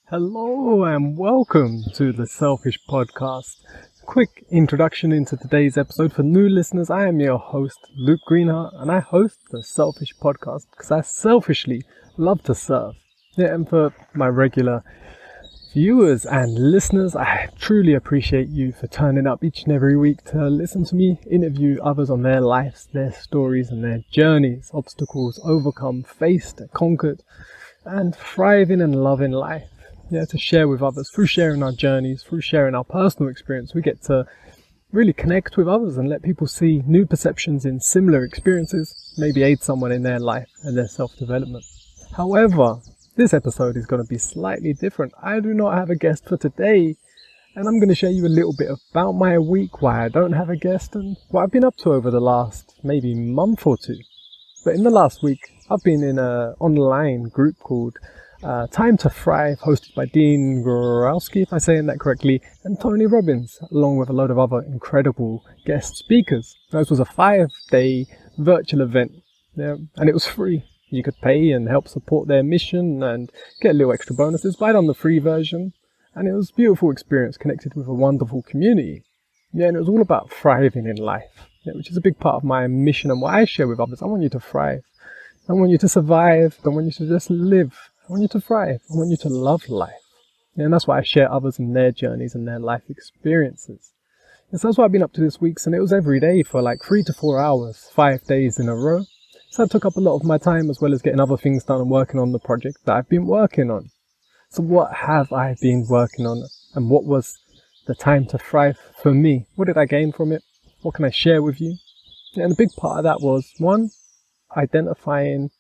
Hello and welcome to the Selfish Podcast. Quick introduction into today's episode for new listeners. I am your host, Luke Greenhart, and I host the Selfish Podcast because I selfishly love to serve. And for my regular viewers and listeners, I truly appreciate you for turning up each and every week to listen to me interview others on their lives, their stories and their journeys, obstacles overcome, faced, conquered, and thriving and loving life. To share with others. Through sharing our journeys, through sharing our personal experience, we get to really connect with others and let people see new perceptions in similar experiences, maybe aid someone in their life and their self-development. However, this episode is going to be slightly different. I do not have a guest for today, and I'm going to share you a little bit about my week, why I don't have a guest, and what I've been up to over the last maybe month or two. But in the last week, I've been in an online group called Time to Thrive, hosted by Dean Graziosi, if I'm saying that correctly, and Tony Robbins, along with a load of other incredible guest speakers. This was a 5-day virtual event, and it was free. You could pay and help support their mission and get little extra bonuses, but I done the free version, and it was a beautiful experience, connected with a wonderful community. And it was all about thriving in life, which is a big part of my mission and what I share with others. I want you to thrive. I want you to survive. I want you to just live. I want you to thrive. I want you to love life. And that's why I share others and their journeys and their life experiences. And so that's what I've been up to this week. And it was every day for like 3 to 4 hours, 5 days in a row. So that took up a lot of my time, as well as getting other things done and working on the project that I've been working on. So what have I been working on? And what was the time to thrive for me? What did I gain from it? What can I share with you? And a big part of that was, one, identifying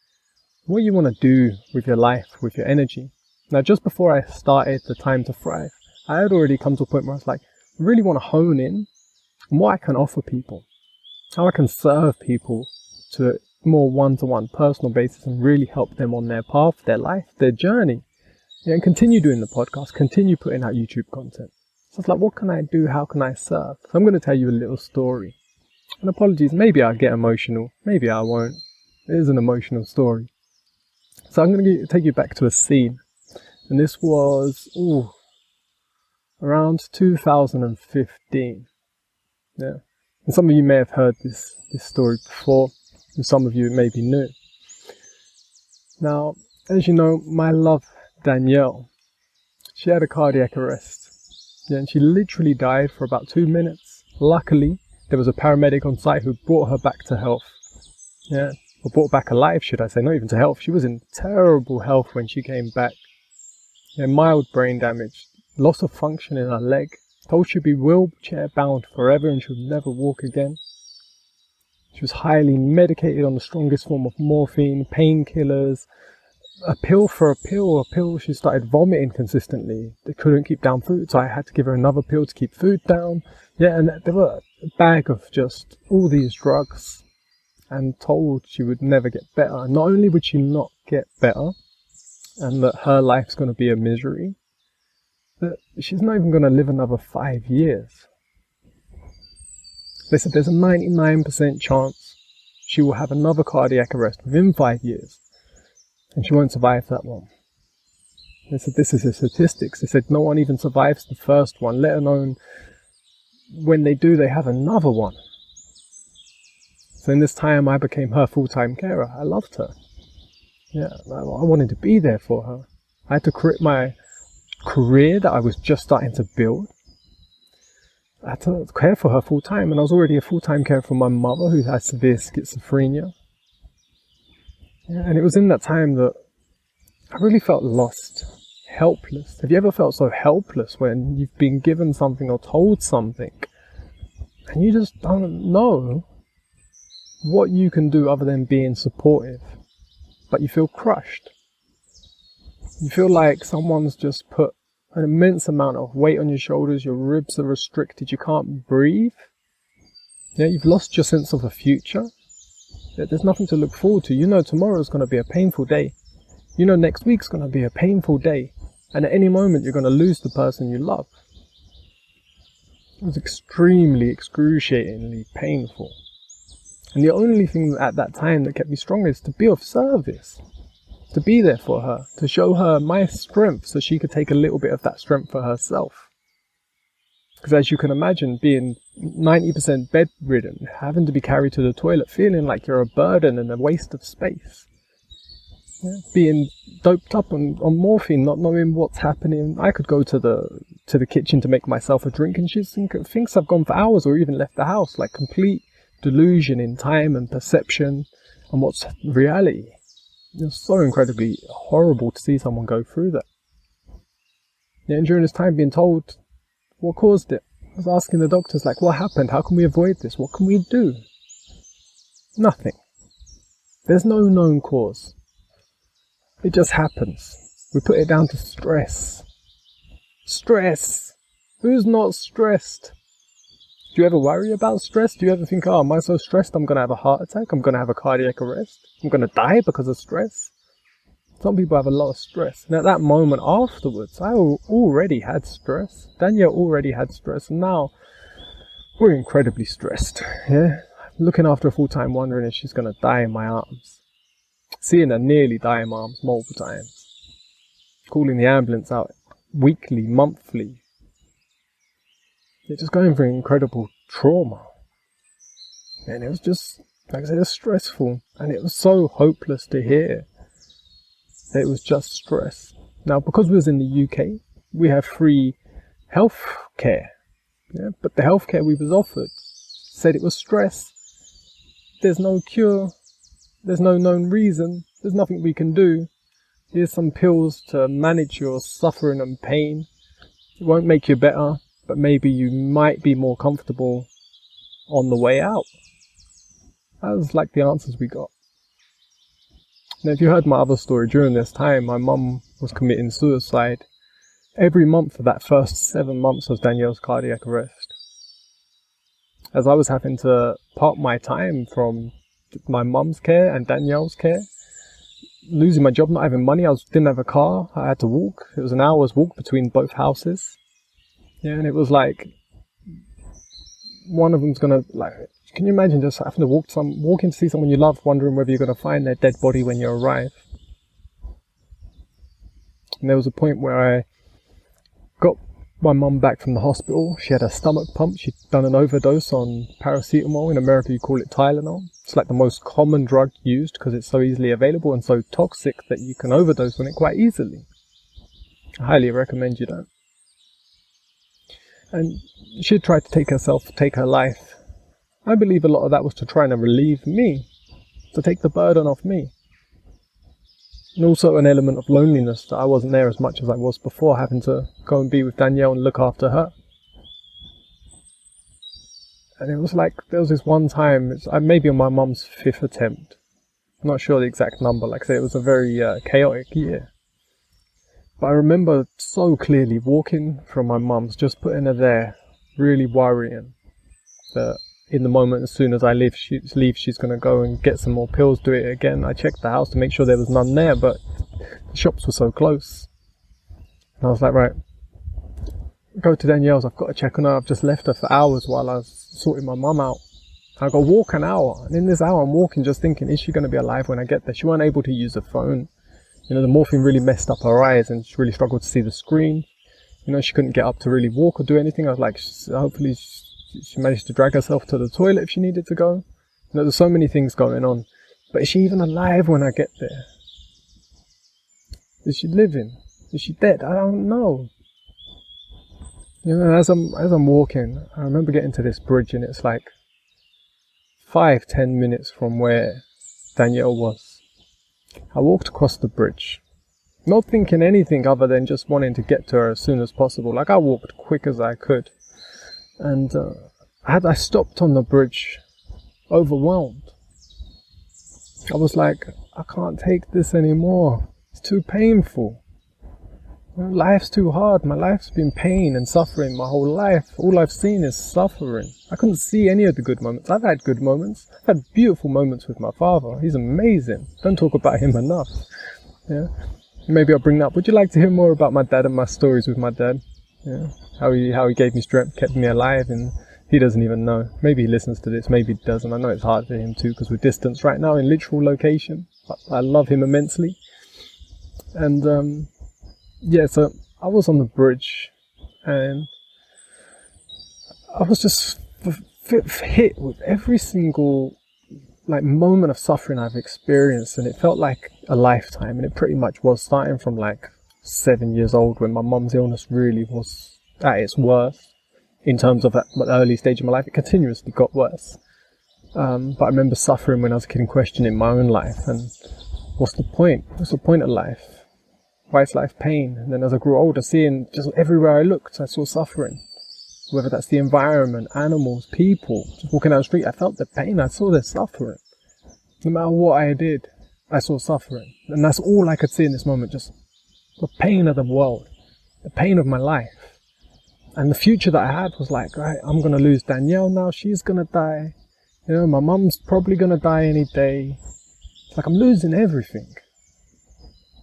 what you want to do with your life, with your energy. Now, just before I started the Time to Thrive, I had already come to a point where I was like, I really want to hone in on what I can offer people, how I can serve people to a more one-to-one personal basis and really help them on their path, their life, their journey. And continue doing the podcast, continue putting out YouTube content. So it's like, what can I do? How can I serve? So I'm going to tell you a little story. And apologies, maybe I'll get emotional, maybe I won't. It is an emotional story. So I'm going to take you back to a scene, and this was around 2015. And some of you may have heard this story before, and some of you may be new. Now, as you know, my love Danielle, she had a cardiac arrest, and she literally died for about 2 minutes. Luckily, there was a paramedic on site who brought her back to health. Or brought back alive, should I say, not even to health. She was in terrible health when she came back. Mild brain damage, loss of function in her leg, told she'd be wheelchair bound forever and she would never walk again. She was highly medicated on the strongest form of morphine, painkillers, a pill for a pill. She started vomiting consistently. They couldn't keep down food, so I had to give her another pill to keep food down. And there were a bag of just all these drugs, and told she would never get better. Not only would she not get better, and that her life's going to be a misery, but she's not even going to live another 5 years. They said there's a 99% chance she will have another cardiac arrest within 5 years, and she won't survive that one. They said this is the statistics. They said no one even survives the first one, let alone when they do, they have another one. So in this time, I became her full-time carer. I loved her. I wanted to be there for her. I had to quit my career that I was just starting to build. I had to care for her full-time, and I was already a full-time carer for my mother, who had severe schizophrenia. And it was in that time that I really felt lost, helpless. Have you ever felt so helpless when you've been given something or told something, and you just don't know what you can do other than being supportive, but you feel crushed? You feel like someone's just put an immense amount of weight on your shoulders, your ribs are restricted, you can't breathe. You've lost your sense of a future. There's nothing to look forward to. You know tomorrow's going to be a painful day. You know next week's going to be a painful day. And at any moment you're going to lose the person you love. It was extremely, excruciatingly painful. And the only thing at that time that kept me strong is to be of service. to be there for her, to show her my strength so she could take a little bit of that strength for herself. Because as you can imagine, being 90% bedridden, having to be carried to the toilet, feeling like you're a burden and a waste of space. Yeah. Being doped up on morphine, not knowing what's happening. I could go to the kitchen to make myself a drink and she thinks I've gone for hours or even left the house. Like complete delusion in time and perception and what's reality. It's so incredibly horrible to see someone go through that. Yeah, and during this time being told what caused it. I was asking the doctors, like, what happened? How can we avoid this? What can we do? Nothing. There's no known cause. It just happens. We put it down to stress. Stress! Who's not stressed? Do you ever worry about stress? Do you ever think, oh, am I so stressed I'm going to have a heart attack? I'm going to have a cardiac arrest? I'm going to die because of stress? Some people have a lot of stress. And at that moment afterwards, I already had stress. Danielle already had stress. And now we're incredibly stressed. Yeah? Looking after her full time, wondering if she's going to die in my arms. Seeing her nearly die in my arms multiple times. Calling the ambulance out weekly, monthly. You're just going through incredible trauma. And it was just, like I said, it was stressful. And it was so hopeless to hear. It was just stress. Now, because we was in the UK, we have free health care. Yeah? But the health care we was offered said it was stress. There's no cure. There's no known reason. There's nothing we can do. Here's some pills to manage your suffering and pain. It won't make you better, but maybe you might be more comfortable on the way out. That was like the answers we got. Now, if you heard my other story, during this time, my mum was committing suicide every month for that first 7 months of Danielle's cardiac arrest. As I was having to part my time from my mum's care and Danielle's care, losing my job, not having money, didn't have a car, I had to walk. It was an hour's walk between both houses. Yeah, and it was like, one of them's gonna, like, can you imagine just having to walk in to see someone you love, wondering whether you're gonna find their dead body when you arrive? And there was a point where I got my mum back from the hospital. She had a stomach pump. She'd done an overdose on paracetamol. In America, you call it Tylenol. It's like the most common drug used because it's so easily available and so toxic that you can overdose on it quite easily. I highly recommend you don't. And she tried to take her life. I believe a lot of that was to try and relieve me, to take the burden off me. And also an element of loneliness, that I wasn't there as much as I was before, having to go and be with Danielle and look after her. And it was like, there was this one time, maybe on my mum's 5th attempt. I'm not sure the exact number, like I say, it was a very chaotic year. But I remember so clearly walking from my mum's, just putting her there, really worrying that in the moment, as soon as I leave, she's going to go and get some more pills, do it again. I checked the house to make sure there was none there, but the shops were so close. And I was like, right, go to Danielle's, I've got to check on her. I've just left her for hours while I was sorting my mum out. I got to walk an hour, and in this hour I'm walking just thinking, is she going to be alive when I get there? She wasn't able to use her phone. You know, the morphine really messed up her eyes and she really struggled to see the screen. You know, she couldn't get up to really walk or do anything. I was like, hopefully she managed to drag herself to the toilet if she needed to go. You know, there's so many things going on. But is she even alive when I get there? Is she living? Is she dead? I don't know. You know, as I'm walking, I remember getting to this bridge and it's like 5-10 minutes from where Danielle was. I walked across the bridge, not thinking anything other than just wanting to get to her as soon as possible. Like, I walked quick as I could. And I stopped on the bridge, overwhelmed. I was like, I can't take this anymore. It's too painful. Life's too hard. My life's been pain and suffering my whole life. All I've seen is suffering. I couldn't see any of the good moments. I've had good moments. I've had beautiful moments with my father. He's amazing. Don't talk about him enough. Yeah. Maybe I'll bring that up. Would you like to hear more about my dad and my stories with my dad? Yeah. How he gave me strength, kept me alive, and he doesn't even know. Maybe he listens to this, maybe he doesn't. I know it's hard for him too because we're distanced right now in literal location. But I love him immensely. And so I was on the bridge, and I was just hit with every single moment of suffering I've experienced, and it felt like a lifetime, and it pretty much was, starting from 7 years old, when my mum's illness really was at its worst in terms of that early stage of my life. It continuously got worse, but I remember suffering when I was a kid and questioning my own life, and what's the point of life? Why is life pain? And then as I grew older, seeing just everywhere I looked, I saw suffering. Whether that's the environment, animals, people, just walking down the street, I felt the pain, I saw the suffering. No matter what I did, I saw suffering. And that's all I could see in this moment, just the pain of the world, the pain of my life. And the future that I had was right, I'm going to lose Danielle now, she's going to die. My mum's probably going to die any day. It's like I'm losing everything.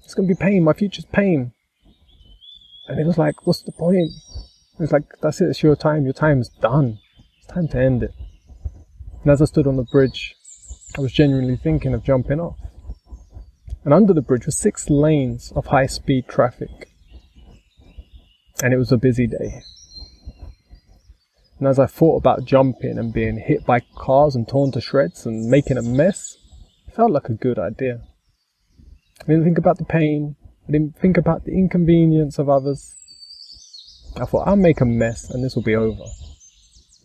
It's going to be pain, my future's pain. And it was like, what's the point? It's like, that's it, it's your time's done. It's time to end it. And as I stood on the bridge, I was genuinely thinking of jumping off. And under the bridge were 6 lanes of high-speed traffic. And it was a busy day. And as I thought about jumping and being hit by cars and torn to shreds and making a mess, it felt like a good idea. I didn't think about the pain. I didn't think about the inconvenience of others. I thought, I'll make a mess and this will be over.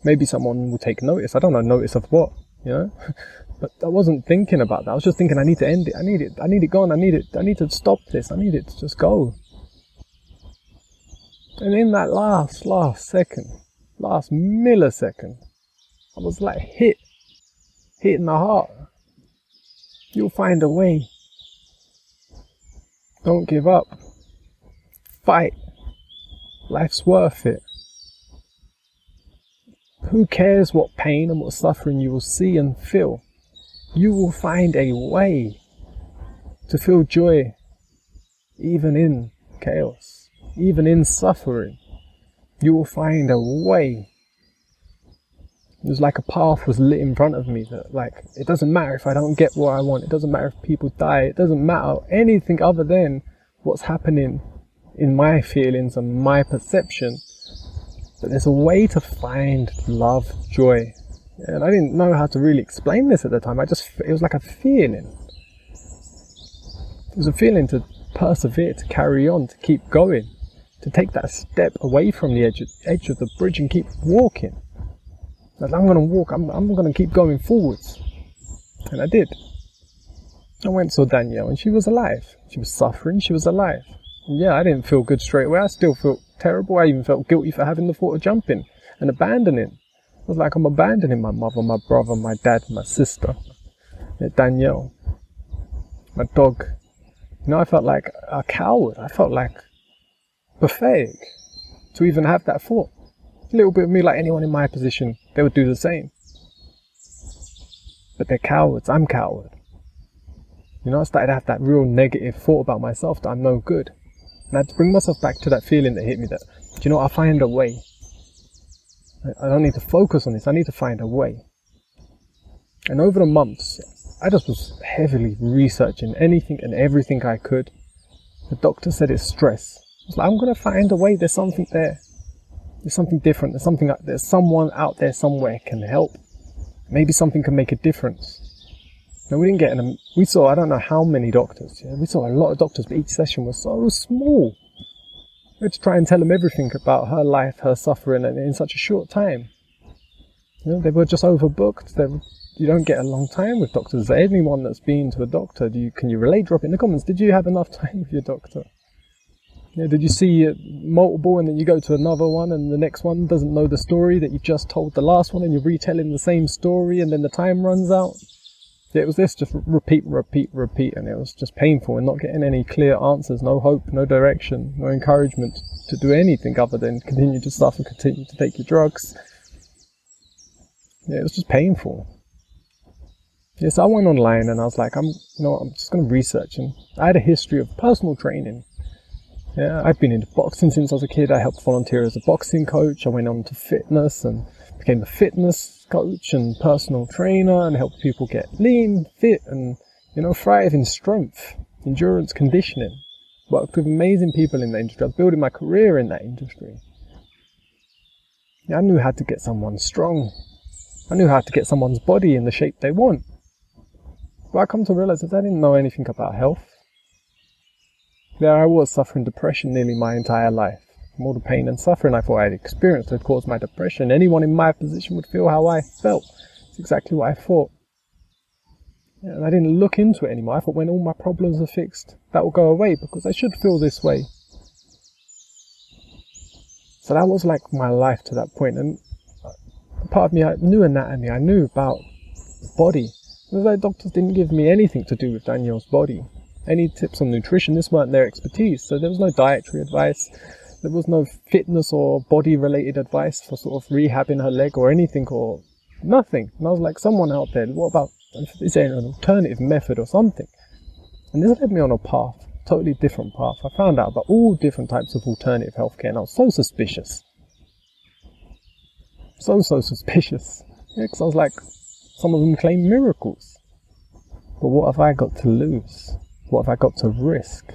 Maybe someone will take notice. I don't know, notice of what, But I wasn't thinking about that. I was just thinking, I need to end it. I need it gone. I need to stop this. I need it to just go. And in that last millisecond, I was hit in the heart. You'll find a way. Don't give up. Fight. Life's worth it. Who cares what pain and what suffering you will see and feel? You will find a way to feel joy, even in chaos, even in suffering. You will find a way. It was like a path was lit in front of me that it doesn't matter if I don't get what I want. It doesn't matter if people die. It doesn't matter anything other than what's happening in my feelings and my perception. But there's a way to find love, joy. And I didn't know how to really explain this at the time. It was like a feeling. It was a feeling to persevere, to carry on, to keep going, to take that step away from the edge of the bridge and keep walking. I'm going to walk, I'm going to keep going forwards. And I did. I went and saw Danielle, and she was alive. She was suffering, she was alive. And yeah, I didn't feel good straight away. I still felt terrible. I even felt guilty for having the thought of jumping and abandoning. It was like I'm abandoning my mother, my brother, my dad, my sister, Danielle, my dog. I felt like a coward. I felt like pathetic to even have that thought. A little bit of me, like anyone in my position, they would do the same. But they're cowards. I'm coward. I started to have that real negative thought about myself, that I'm no good. And I had to bring myself back to that feeling that hit me, that, I'll find a way. I don't need to focus on this. I need to find a way. And over the months, I just was heavily researching anything and everything I could. The doctor said it's stress. I was like, I'm going to find a way. There's something there. There's something different. There's someone out there somewhere can help. Maybe something can make a difference. Now, we saw, I don't know how many doctors. We saw a lot of doctors, but each session was so small. We had to try and tell them everything about her life, her suffering, and in such a short time. They were just overbooked. You don't get a long time with doctors. Anyone that's been to a doctor, can you relate? Drop it in the comments. Did you have enough time with your doctor? Did you see multiple and then you go to another one and the next one doesn't know the story that you just told the last one and you're retelling the same story and then the time runs out? It was this, just repeat, and it was just painful and not getting any clear answers, no hope, no direction, no encouragement to do anything other than continue to suffer, continue to take your drugs. It was just painful. So I went online and I was like, I'm just going to research. And I had a history of personal training. I've been into boxing since I was a kid. I helped volunteer as a boxing coach. I went on to fitness and became a fitness coach and personal trainer and helped people get lean, fit and, thrive in strength, endurance, conditioning. worked with amazing people in the industry. I was building my career in that industry. I knew how to get someone strong. I knew how to get someone's body in the shape they want. But I come to realize that I didn't know anything about health. There I was, suffering depression nearly my entire life. From all the pain and suffering I thought I had experienced had caused my depression. Anyone in my position would feel how I felt. It's exactly what I thought. And I didn't look into it anymore. I thought when all my problems are fixed, that will go away because I should feel this way. So that was like my life to that point. And part of me, I knew anatomy. I knew about the body. It was like doctors didn't give me anything to do with Danielle's body. Any tips on nutrition, this weren't their expertise. So there was no dietary advice. There was no fitness or body-related advice for sort of rehabbing her leg or anything or nothing. And I was like, someone out there, what about, is there an alternative method or something? And this led me on a path, totally different path. I found out about all different types of alternative healthcare and I was so suspicious. So suspicious. Because I was like, some of them claim miracles. But what have I got to lose? What have I got to risk?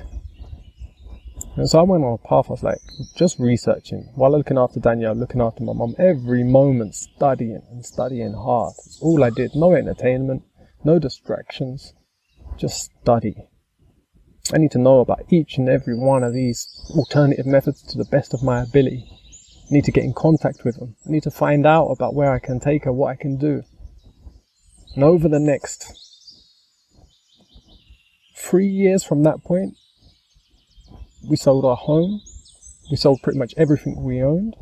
And so I went on a path, I was like, just researching, while looking after Danielle, looking after my mum, every moment studying and studying hard. It's all I did, no entertainment, no distractions, just study. I need to know about each and every one of these alternative methods to the best of my ability. I need to get in contact with them. I need to find out about where I can take her, what I can do. And over the next 3 years from that point, we sold our home. We sold pretty much everything we owned.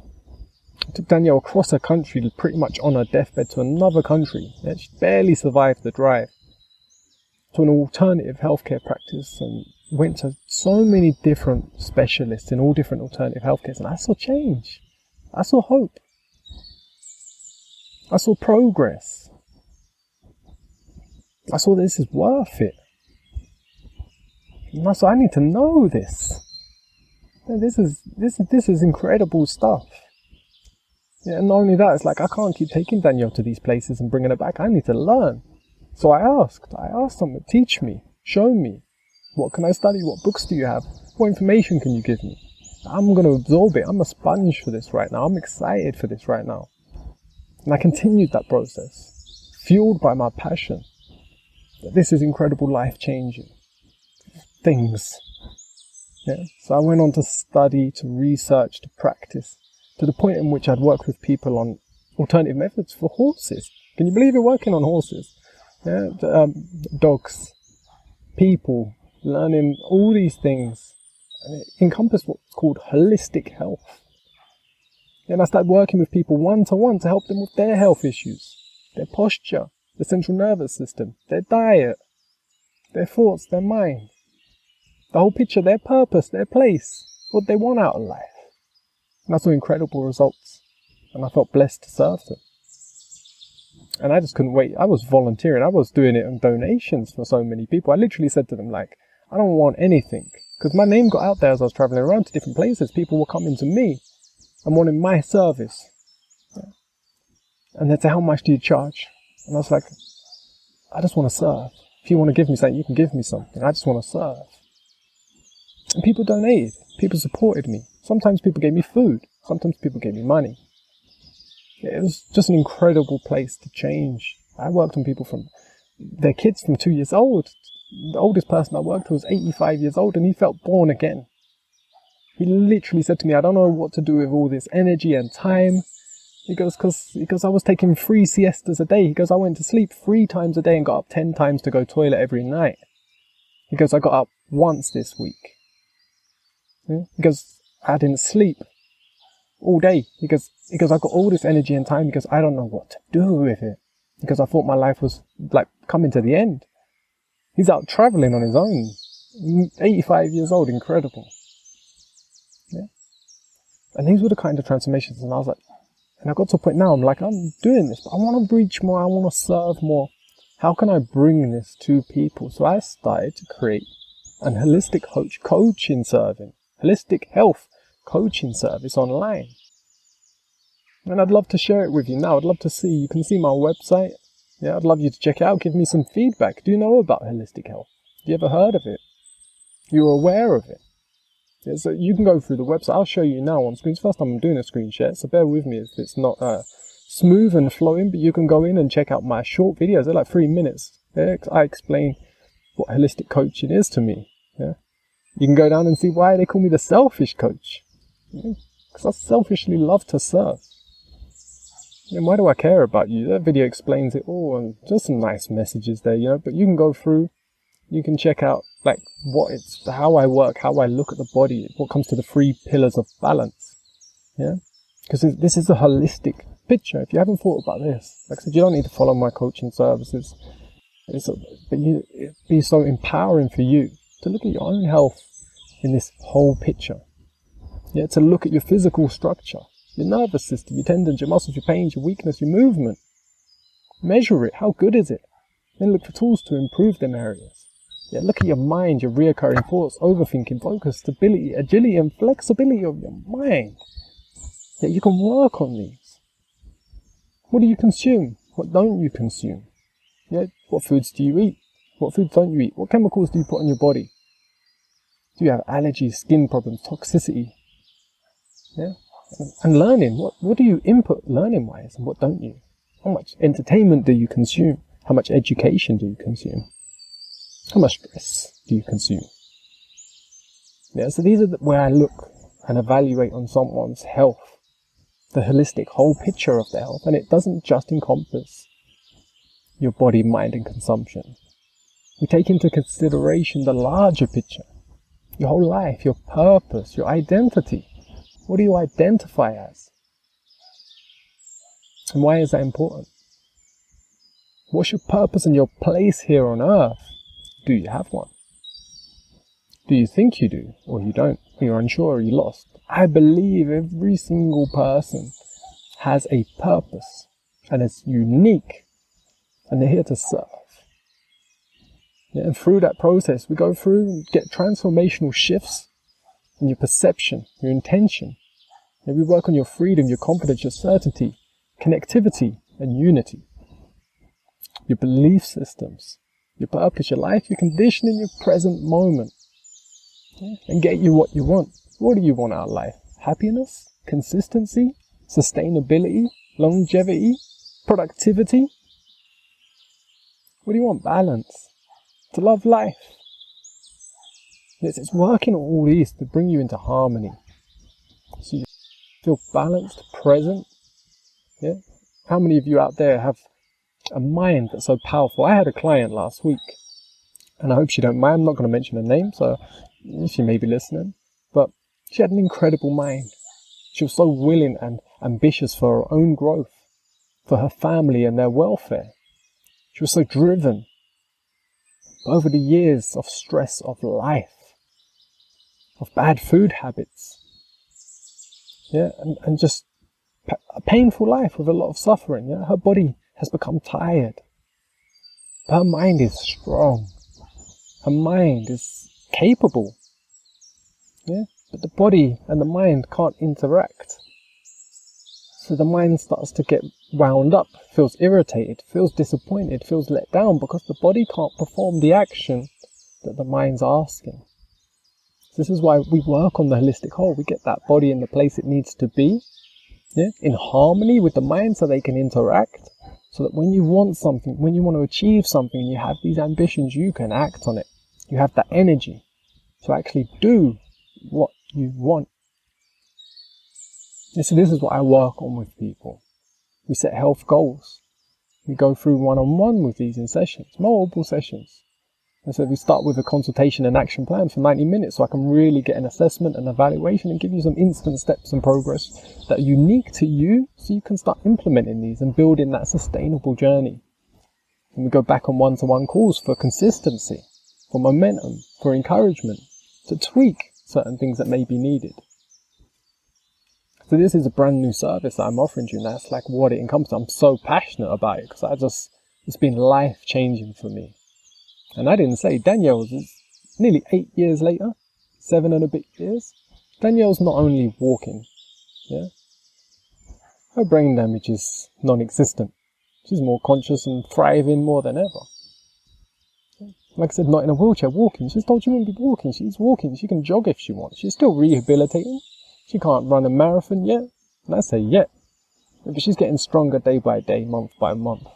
I took Danielle across the country, pretty much on her deathbed, to another country. She barely survived the drive. To an alternative healthcare practice, and went to so many different specialists in all different alternative healthcares, and I saw change. I saw hope. I saw progress. I saw this is worth it. And I saw I need to know this. This is incredible stuff. Yeah, and not only that, it's like I can't keep taking Danielle to these places and bringing her back. I need to learn. So I asked them, teach me, show me. What can I study? What books do you have? What information can you give me? I'm going to absorb it. I'm a sponge for this right now. I'm excited for this right now. And I continued that process, fueled by my passion. This is incredible, life-changing things. Yeah. So I went on to study, to research, to practice, to the point in which I'd worked with people on alternative methods for horses. Can you believe it? Working on horses? Yeah. Dogs, people, learning all these things. And it encompassed what's called holistic health. And I started working with people one-to-one to help them with their health issues, their posture, the central nervous system, their diet, their thoughts, their mind. The whole picture, their purpose, their place, what they want out of life. And I saw incredible results. And I felt blessed to serve them. And I just couldn't wait. I was volunteering. I was doing it on donations for so many people. I literally said to them, like, I don't want anything. Because my name got out there as I was traveling around to different places. People were coming to me and wanting my service. Yeah. And they'd say, how much do you charge? And I was like, I just want to serve. If you want to give me something, you can give me something. I just want to serve. And people donated. People supported me. Sometimes people gave me food. Sometimes people gave me money. It was just an incredible place to change. I worked on people from their kids from 2 years old. The oldest person I worked with was 85 years old and he felt born again. He literally said to me, I don't know what to do with all this energy and time. He goes, because I was taking 3 siestas a day. He goes, I went to sleep 3 times a day and got up 10 times to go toilet every night. He goes, I got up once this week. He goes, I didn't sleep all day. He goes, I got all this energy and time because I don't know what to do with it. Because I thought my life was like coming to the end. He's out traveling on his own. 85 years old, incredible. Yeah. And these were the kind of transformations. And I was like, and I got to a point now, I'm doing this, but I want to reach more. I want to serve more. How can I bring this to people? So I started to create an holistic coaching service, holistic health coaching service online. And I'd love to share it with you now. I'd love to see, you can see my website. Yeah, I'd love you to check it out. Give me some feedback. Do you know about holistic health? Have you ever heard of it? You're aware of it? Yeah, so you can go through the website. I'll show you now on screen. It's the first time I'm doing a screen share, so bear with me if it's not smooth and flowing, but you can go in and check out my short videos. They're like 3 minutes. Yeah, I explain what holistic coaching is to me. Yeah, you can go down and see why they call me the selfish coach. Because I selfishly love to serve. And why do I care about you? That video explains it all, and just some nice messages there, you know. But you can go through, you can check out like how I work, how I look at the body, what comes to the 3 pillars of balance. Yeah, because this is a holistic picture. If you haven't thought about this, like I said, you don't need to follow my coaching services. But it'd be so empowering for you to look at your own health in this whole picture. Yeah, to look at your physical structure, your nervous system, your tendons, your muscles, your pains, your weakness, your movement. Measure it. How good is it? Then look for tools to improve them areas. Yeah, look at your mind, your reoccurring thoughts, overthinking, focus, stability, agility, and flexibility of your mind. Yeah, you can work on these. What do you consume? What don't you consume? Yeah, what foods do you eat? What foods don't you eat? What chemicals do you put on your body? Do you have allergies, skin problems, toxicity? Yeah, and learning. What do you input learning-wise, and what don't you? How much entertainment do you consume? How much education do you consume? How much stress do you consume? Yeah, so these are where I look and evaluate on someone's health, the holistic whole picture of their health, and it doesn't just encompass your body, mind, and consumption. We take into consideration the larger picture, your whole life, your purpose, your identity. What do you identify as? And why is that important? What's your purpose and your place here on earth? Do you have one? Do you think you do, or you don't? You're unsure, or you're lost? I believe every single person has a purpose, and it's unique, and they're here to serve. Yeah, and through that process, we go through and get transformational shifts in your perception, your intention. Yeah, we work on your freedom, your confidence, your certainty, connectivity, and unity. Your belief systems, your purpose, your life, your condition in your present moment. Yeah, and get you what you want. What do you want out of life? Happiness, consistency, sustainability, longevity, productivity? What do you want? Balance. To love life. Yes, it's working on all these to bring you into harmony. So you feel balanced, present. Yeah. How many of you out there have a mind that's so powerful? I had a client last week, and I hope she don't mind. I'm not going to mention her name, so she may be listening. But she had an incredible mind. She was so willing and ambitious for her own growth, for her family and their welfare. She was so driven. But over the years of stress of life, of bad food habits, yeah, and just a painful life with a lot of suffering, yeah, her body has become tired. But her mind is strong. Her mind is capable. Yeah, but the body and the mind can't interact. So the mind starts to get wound up, feels irritated, feels disappointed, feels let down because the body can't perform the action that the mind's asking. So this is why we work on the holistic whole. We get that body in the place it needs to be, yeah, in harmony with the mind so they can interact. So that when you want something, when you want to achieve something and you have these ambitions, you can act on it. You have that energy to actually do what you want. So this is what I work on with people. We set health goals. We go through one-on-one with these in sessions, multiple sessions. And so we start with a consultation and action plan for 90 minutes so I can really get an assessment and evaluation and give you some instant steps and progress that are unique to you so you can start implementing these and building that sustainable journey. And we go back on one-to-one calls for consistency, for momentum, for encouragement, to tweak certain things that may be needed. So this is a brand new service that I'm offering you, and that's like what it encompasses. I'm so passionate about it because it's been life changing for me. And I didn't say Danielle's is nearly 8 years later, 7 and a bit years. Danielle's not only walking, yeah, her brain damage is non-existent. She's more conscious and thriving more than ever. Like I said, not in a wheelchair, walking. She's told she wouldn't be walking. She's walking. She can jog if she wants. She's still rehabilitating. She can't run a marathon yet. And I say yet. But she's getting stronger day by day, month by month.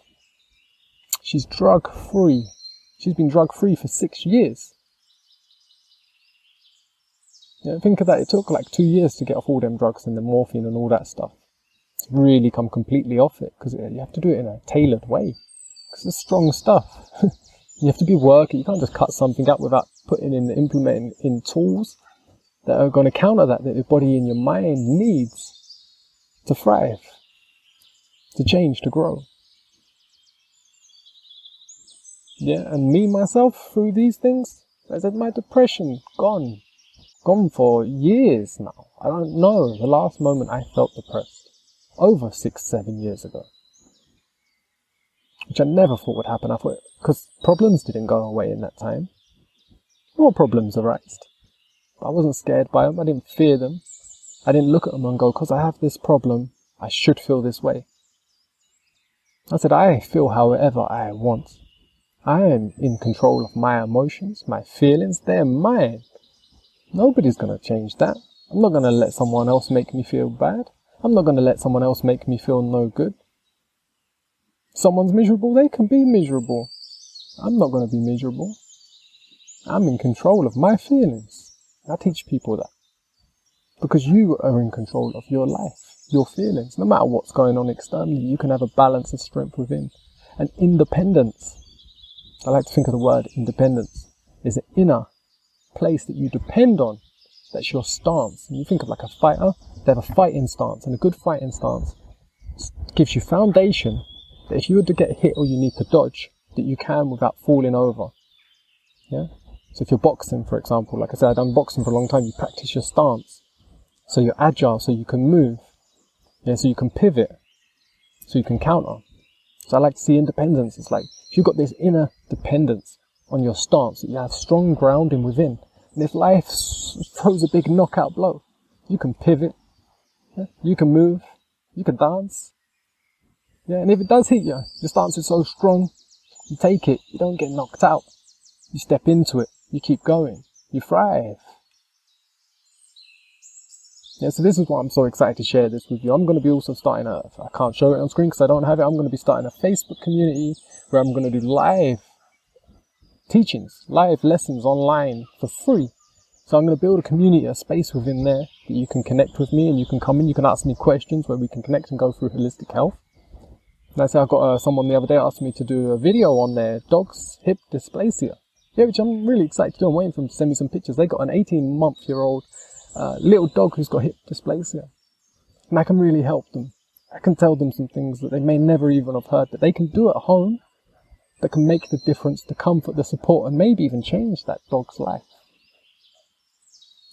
She's drug free. She's been drug free for 6 years. Yeah, think of that. It took like 2 years to get off all them drugs and the morphine and all that stuff. To really come completely off it. Because you have to do it in a tailored way. Because it's strong stuff. You have to be working. You can't just cut something out without implementing in tools that are going to counter that your body and your mind needs to thrive, to change, to grow. Yeah, and me, myself, through these things, I said my depression, gone for years now. I don't know the last moment I felt depressed, over 6-7 years ago. Which I never thought would happen. I thought, because problems didn't go away in that time. More problems arised. But I wasn't scared by them. I didn't fear them. I didn't look at them and go, because I have this problem, I should feel this way. I said, I feel however I want. I am in control of my emotions, my feelings. They're mine. Nobody's going to change that. I'm not going to let someone else make me feel bad. I'm not going to let someone else make me feel no good. Someone's miserable, they can be miserable. I'm not going to be miserable. I'm in control of my feelings. I teach people that. Because you are in control of your life, your feelings. No matter what's going on externally, you can have a balance of strength within. And independence, I like to think of the word independence, is an inner place that you depend on. That's your stance. And you think of like a fighter, they have a fighting stance. And a good fighting stance gives you foundation that if you were to get hit or you need to dodge, that you can without falling over. Yeah. So if you're boxing, for example, like I said, I've done boxing for a long time, you practice your stance. So you're agile, so you can move. Yeah, so you can pivot. So you can counter. So I like to see independence. It's like, if you've got this inner dependence on your stance, that you have strong grounding within. And if life throws a big knockout blow, you can pivot. Yeah? You can move. You can dance. Yeah, and if it does hit you, your stance is so strong, you take it, you don't get knocked out. You step into it, you keep going, you thrive. Yeah, so this is why I'm so excited to share this with you. I'm going to be also starting I can't show it on screen because I don't have it, I'm going to be starting a Facebook community where I'm going to do live teachings, live lessons online for free. So I'm going to build a community, a space within there that you can connect with me and you can come in, you can ask me questions where we can connect and go through holistic health. And I say I got someone the other day asked me to do a video on their dog's hip dysplasia. Yeah, which I'm really excited to do. I'm waiting for them to send me some pictures. They got an 18-month-old little dog who's got hip dysplasia. And I can really help them. I can tell them some things that they may never even have heard that they can do at home that can make the difference, the comfort, the support, and maybe even change that dog's life.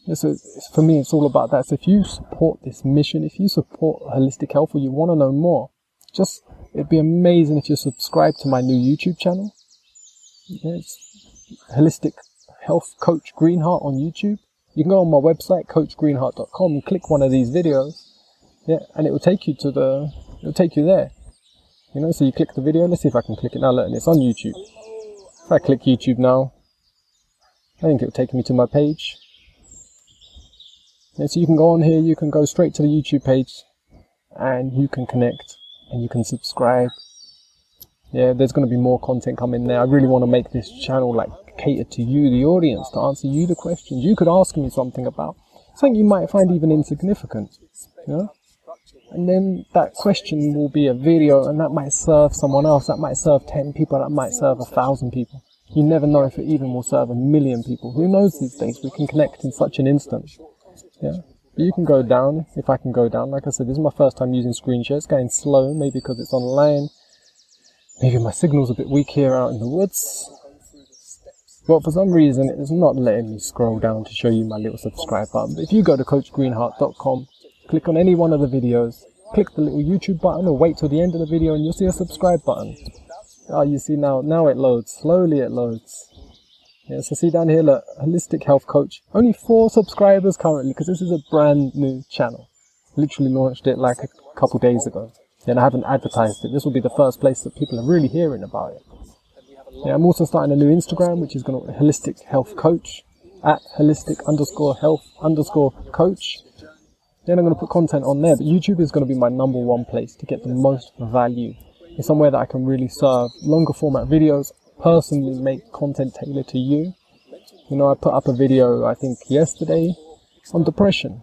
Yeah, so for me, it's all about that. So if you support this mission, if you support holistic health or you want to know more, it'd be amazing if you subscribe to my new YouTube channel. Yeah, it's Holistic Health Coach Greenheart on YouTube. You can go on my website, coachgreenheart.com, and click one of these videos. Yeah, and it will take you there. You know, so you click the video. Let's see if I can click it now. Look, and it's on YouTube. If I click YouTube now, I think it will take me to my page. Yeah, so you can go on here, you can go straight to the YouTube page, and you can connect, and you can subscribe. Yeah, there's going to be more content coming there. I really want to make this channel like cater to you, the audience, to answer you the questions. You could ask me something about something you might find even insignificant, you know? And then that question will be a video, and that might serve someone else. That might serve 10 people. That might serve 1,000 people. You never know if it even will serve 1 million people. Who knows these days? We can connect in such an instant. Yeah. But you can go down, if I can go down. Like I said, this is my first time using screen share. It's going slow, maybe because it's online. Maybe my signal's a bit weak here out in the woods. But for some reason, it's not letting me scroll down to show you my little subscribe button. But if you go to coachgreenheart.com, click on any one of the videos, click the little YouTube button or wait till the end of the video and you'll see a subscribe button. Oh, you see now it loads. Slowly it loads. Yeah, so see down here, look, Holistic Health Coach. Only 4 subscribers currently because this is a brand new channel. Literally launched it like a couple days ago. And I haven't advertised it. This will be the first place that people are really hearing about it. Yeah, I'm also starting a new Instagram, which is going to Holistic Health Coach, at holistic_health_coach. Then I'm going to put content on there, but YouTube is going to be my number one place to get the most value. It's somewhere that I can really serve longer format videos, personally make content tailored to you. You know, I put up a video, I think yesterday, on depression.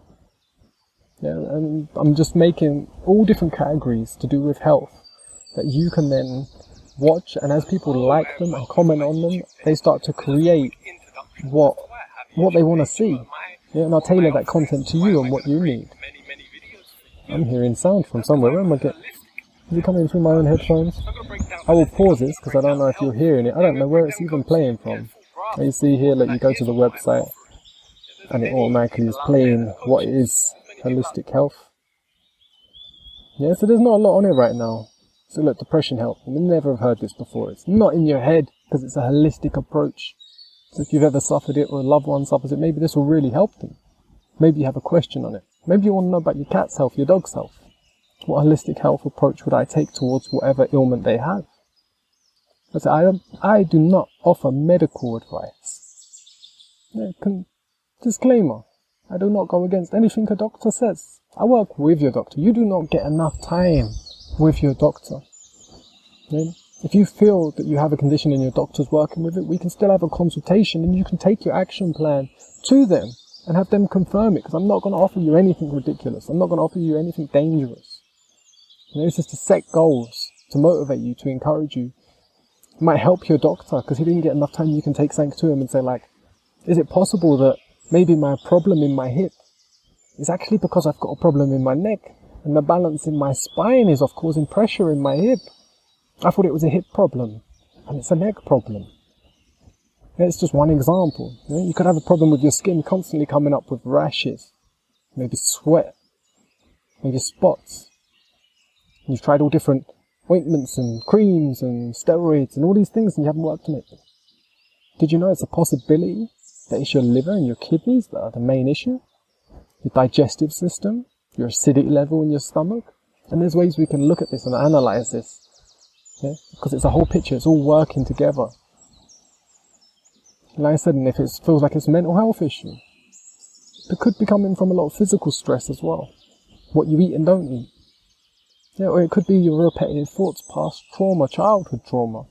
Yeah, and I'm just making all different categories to do with health that you can then watch, and as people like them and comment on them, they start to create what they want to see. Yeah, and I'll tailor that content to you and what you need. I'm hearing sound from somewhere. Where am I getting? Is it coming through my own headphones? I will pause this because I don't know if you're hearing it. I don't know where it's even playing from. You see here that you go to the website and it automatically is playing what is holistic health. Yeah, so there's not a lot on it right now. So look, depression help. You never have heard this before. It's not in your head because it's a holistic approach. So if you've ever suffered it or a loved one suffers it, maybe this will really help them. Maybe you have a question on it. Maybe you want to know about your cat's health, your dog's health. What holistic health approach would I take towards whatever ailment they have? I do not offer medical advice. Yeah, disclaimer, I do not go against anything a doctor says. I work with your doctor. You do not get enough time with your doctor. Yeah? If you feel that you have a condition and your doctor's working with it, we can still have a consultation and you can take your action plan to them and have them confirm it, because I'm not going to offer you anything ridiculous. I'm not going to offer you anything dangerous. You know, it's just to set goals, to motivate you, to encourage you. It might help your doctor because he didn't get enough time. You can take something to him and say, like, is it possible that maybe my problem in my hip is actually because I've got a problem in my neck and the balance in my spine is off, causing pressure in my hip? I thought it was a hip problem and it's a neck problem. Yeah, it's just one example. You know, you could have a problem with your skin constantly coming up with rashes, maybe sweat, maybe spots. You've tried all different ointments and creams and steroids and all these things and you haven't worked on it. Did you know it's a possibility that it's your liver and your kidneys that are the main issue? Your digestive system, your acidity level in your stomach? And there's ways we can look at this and analyze this. Yeah? Because it's a whole picture, it's all working together. Like I said, and if it feels like it's a mental health issue, it could be coming from a lot of physical stress as well. What you eat and don't eat. Yeah, or it could be your repetitive thoughts, past trauma, childhood trauma.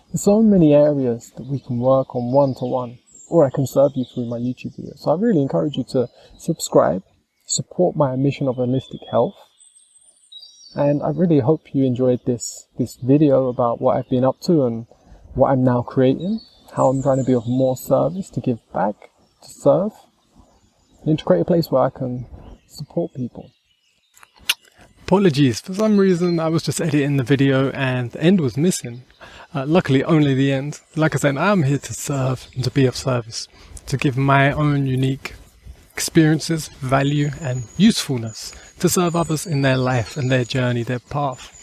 There's so many areas that we can work on one-to-one, or I can serve you through my YouTube videos. So I really encourage you to subscribe, support my mission of holistic health. And I really hope you enjoyed this video about what I've been up to and what I'm now creating, how I'm trying to be of more service, to give back, to serve, and to create a place where I can support people. Apologies, for some reason I was just editing the video and the end was missing. Luckily only the end. Like I said, I'm here to serve and to be of service, to give my own unique experiences, value and usefulness to serve others in their life and their journey, their path.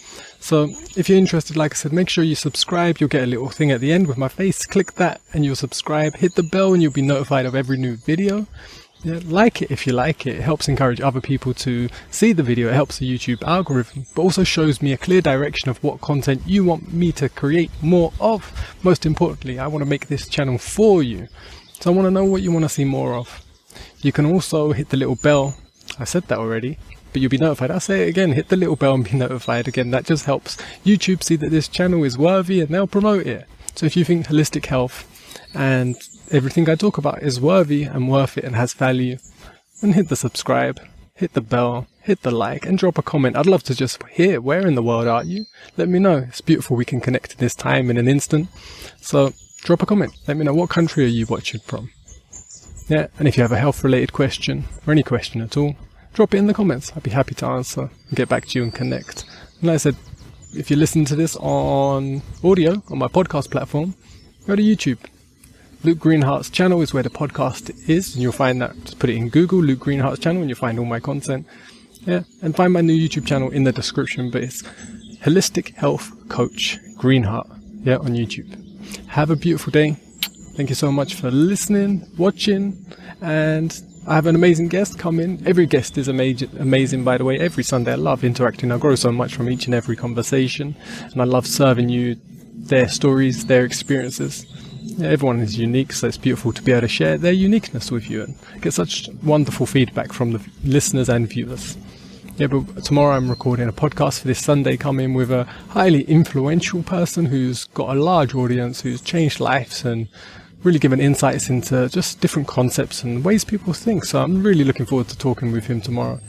So if you're interested, like I said, make sure you subscribe. You'll get a little thing at the end with my face. Click that and you'll subscribe. Hit the bell and you'll be notified of every new video. Yeah, like it if you like it. It helps encourage other people to see the video. It helps the YouTube algorithm, but also shows me a clear direction of what content you want me to create more of. Most importantly, I want to make this channel for you. So I want to know what you want to see more of. You can also hit the little bell. I said that already, but you'll be notified. I'll say it again, hit the little bell and be notified again. That just helps YouTube see that this channel is worthy and they'll promote it. So if you think holistic health and everything I talk about is worthy and worth it and has value, then hit the subscribe, hit the bell, hit the like and drop a comment. I'd love to just hear, where in the world are you? Let me know. It's beautiful we can connect in this time in an instant. So drop a comment. Let me know, what country are you watching from? Yeah, and if you have a health related question or any question at all, drop it in the comments. I'd be happy to answer and get back to you and connect. And like I said, if you listen to this on audio on my podcast platform, go to YouTube. Luke Greenhart's channel is where the podcast is, and you'll find that. Just put it in Google, Luke Greenhart's channel, and you'll find all my content. Yeah, and find my new YouTube channel in the description, but it's Holistic Health Coach Greenhart, yeah, on YouTube. Have a beautiful day. Thank you so much for listening, watching, and I have an amazing guest coming. Every guest is amazing, by the way. Every Sunday I love interacting. I grow so much from each and every conversation, and I love serving you their stories, their experiences. Yeah, everyone is unique, so it's beautiful to be able to share their uniqueness with you and get such wonderful feedback from the listeners and viewers. Yeah, but tomorrow I'm recording a podcast for this Sunday coming with a highly influential person who's got a large audience, who's changed lives and really given insights into just different concepts and ways people think. So I'm really looking forward to talking with him tomorrow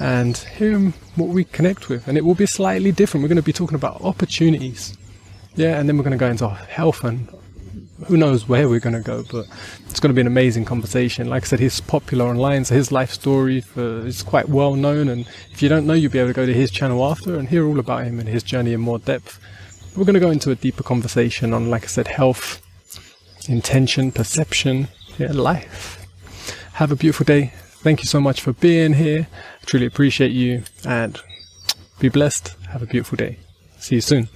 and hearing what we connect with. And it will be slightly different. We're going to be talking about opportunities. Yeah, and then we're going to go into health, and who knows where we're going to go, but it's going to be an amazing conversation. Like I said, he's popular online, so his life story is quite well known, and if you don't know, you'll be able to go to his channel after and hear all about him and his journey in more depth. We're going to go into a deeper conversation on, like I said, health, intention, perception, life. Have a beautiful day. Thank you so much for being here. I truly appreciate you, and be blessed. Have a beautiful day. See you soon.